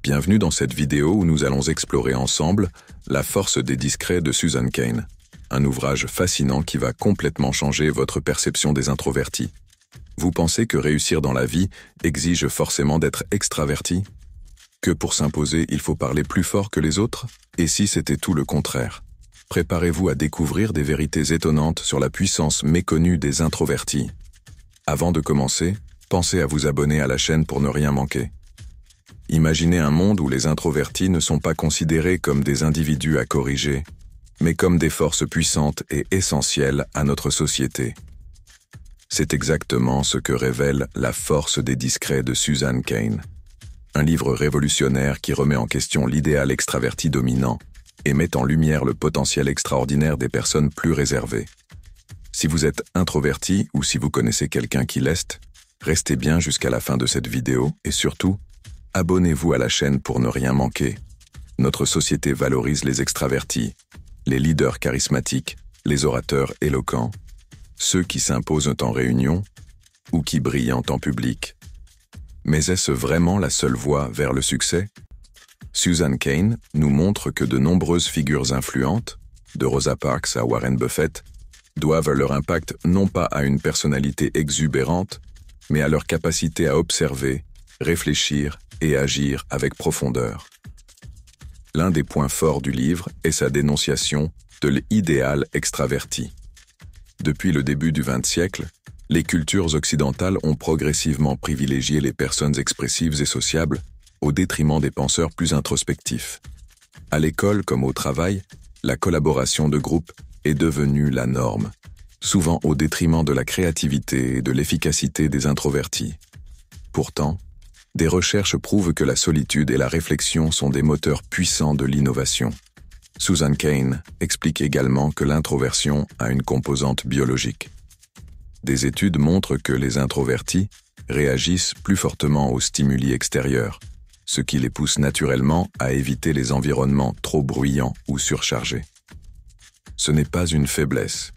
Bienvenue dans cette vidéo où nous allons explorer ensemble La force des discrets de Susan Cain, un ouvrage fascinant qui va complètement changer votre perception des introvertis. Vous pensez que réussir dans la vie exige forcément d'être extraverti? Que pour s'imposer, il faut parler plus fort que les autres? Et si c'était tout le contraire? Préparez-vous à découvrir des vérités étonnantes sur la puissance méconnue des introvertis. Avant de commencer, pensez à vous abonner à la chaîne pour ne rien manquer. Imaginez un monde où les introvertis ne sont pas considérés comme des individus à corriger, mais comme des forces puissantes et essentielles à notre société. C'est exactement ce que révèle La force des discrets de Susan Cain, un livre révolutionnaire qui remet en question l'idéal extraverti dominant et met en lumière le potentiel extraordinaire des personnes plus réservées. Si vous êtes introverti ou si vous connaissez quelqu'un qui l'est, restez bien jusqu'à la fin de cette vidéo et surtout, abonnez-vous à la chaîne pour ne rien manquer. Notre société valorise les extravertis, les leaders charismatiques, les orateurs éloquents, ceux qui s'imposent en réunion ou qui brillent en public. Mais est-ce vraiment la seule voie vers le succès? Susan Cain nous montre que de nombreuses figures influentes, de Rosa Parks à Warren Buffett, doivent leur impact non pas à une personnalité exubérante, mais à leur capacité à observer, réfléchir et agir avec profondeur. L'un des points forts du livre est sa dénonciation de l'idéal extraverti. Depuis le début du XXe siècle, les cultures occidentales ont progressivement privilégié les personnes expressives et sociables au détriment des penseurs plus introspectifs. À l'école comme au travail, la collaboration de groupe est devenue la norme, souvent au détriment de la créativité et de l'efficacité des introvertis. Pourtant, des recherches prouvent que la solitude et la réflexion sont des moteurs puissants de l'innovation. Susan Cain explique également que l'introversion a une composante biologique. Des études montrent que les introvertis réagissent plus fortement aux stimuli extérieurs, ce qui les pousse naturellement à éviter les environnements trop bruyants ou surchargés. Ce n'est pas une faiblesse,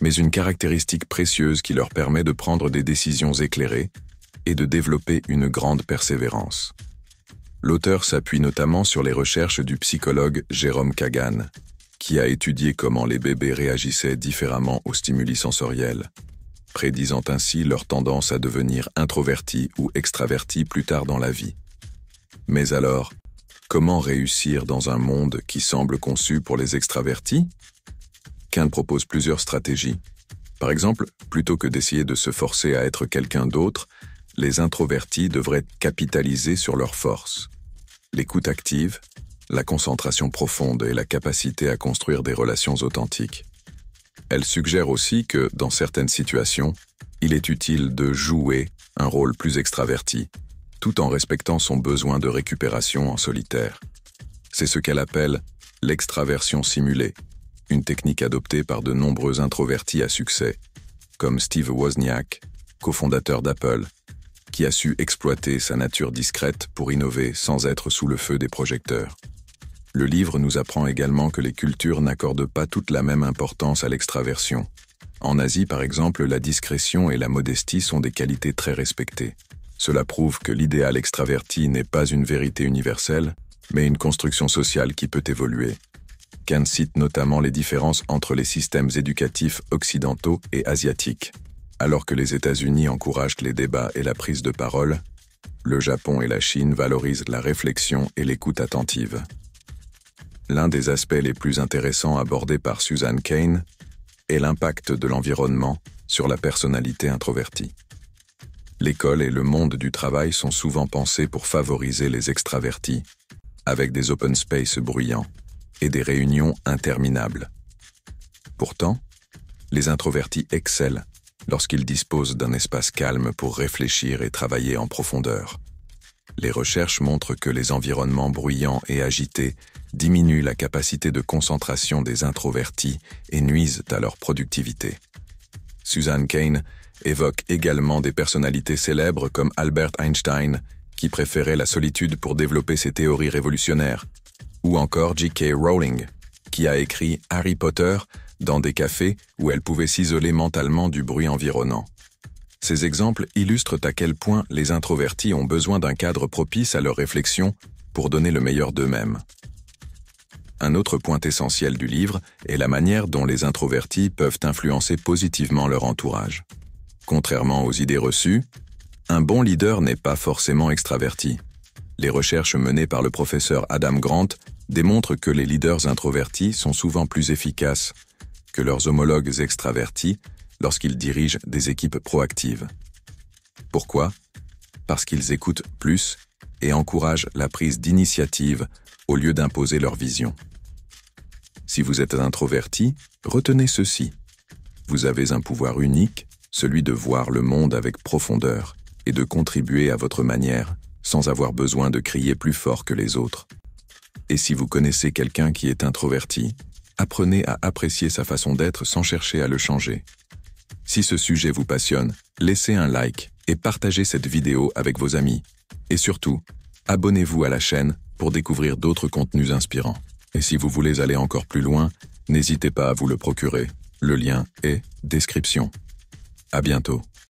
mais une caractéristique précieuse qui leur permet de prendre des décisions éclairées et de développer une grande persévérance. L'auteur s'appuie notamment sur les recherches du psychologue Jérôme Kagan, qui a étudié comment les bébés réagissaient différemment aux stimuli sensoriels, prédisant ainsi leur tendance à devenir introvertis ou extravertis plus tard dans la vie. Mais alors, comment réussir dans un monde qui semble conçu pour les extravertis? Cain propose plusieurs stratégies. Par exemple, plutôt que d'essayer de se forcer à être quelqu'un d'autre, les introvertis devraient capitaliser sur leurs forces. L'écoute active, la concentration profonde et la capacité à construire des relations authentiques. Elle suggère aussi que, dans certaines situations, il est utile de jouer un rôle plus extraverti, tout en respectant son besoin de récupération en solitaire. C'est ce qu'elle appelle l'extraversion simulée, une technique adoptée par de nombreux introvertis à succès, comme Steve Wozniak, cofondateur d'Apple, qui a su exploiter sa nature discrète pour innover sans être sous le feu des projecteurs. Le livre nous apprend également que les cultures n'accordent pas toute la même importance à l'extraversion. En Asie, par exemple, la discrétion et la modestie sont des qualités très respectées. Cela prouve que l'idéal extraverti n'est pas une vérité universelle, mais une construction sociale qui peut évoluer. Cain cite notamment les différences entre les systèmes éducatifs occidentaux et asiatiques. Alors que les États-Unis encouragent les débats et la prise de parole, le Japon et la Chine valorisent la réflexion et l'écoute attentive. L'un des aspects les plus intéressants abordés par Susan Cain est l'impact de l'environnement sur la personnalité introvertie. L'école et le monde du travail sont souvent pensés pour favoriser les extravertis, avec des open space bruyants et des réunions interminables. Pourtant, les introvertis excellent lorsqu'ils disposent d'un espace calme pour réfléchir et travailler en profondeur. Les recherches montrent que les environnements bruyants et agités diminuent la capacité de concentration des introvertis et nuisent à leur productivité. Susan Cain évoque également des personnalités célèbres comme Albert Einstein, qui préférait la solitude pour développer ses théories révolutionnaires, ou encore J.K. Rowling, qui a écrit Harry Potter dans des cafés où elle pouvait s'isoler mentalement du bruit environnant. Ces exemples illustrent à quel point les introvertis ont besoin d'un cadre propice à leur réflexion pour donner le meilleur d'eux-mêmes. Un autre point essentiel du livre est la manière dont les introvertis peuvent influencer positivement leur entourage. Contrairement aux idées reçues, un bon leader n'est pas forcément extraverti. Les recherches menées par le professeur Adam Grant démontrent que les leaders introvertis sont souvent plus efficaces que leurs homologues extravertis lorsqu'ils dirigent des équipes proactives. Pourquoi? Parce qu'ils écoutent plus et encouragent la prise d'initiative au lieu d'imposer leur vision. Si vous êtes introverti, retenez ceci. Vous avez un pouvoir unique, celui de voir le monde avec profondeur et de contribuer à votre manière, sans avoir besoin de crier plus fort que les autres. Et si vous connaissez quelqu'un qui est introverti, apprenez à apprécier sa façon d'être sans chercher à le changer. Si ce sujet vous passionne, laissez un like et partagez cette vidéo avec vos amis. Et surtout, abonnez-vous à la chaîne pour découvrir d'autres contenus inspirants. Et si vous voulez aller encore plus loin, n'hésitez pas à vous le procurer. Le lien est description. À bientôt.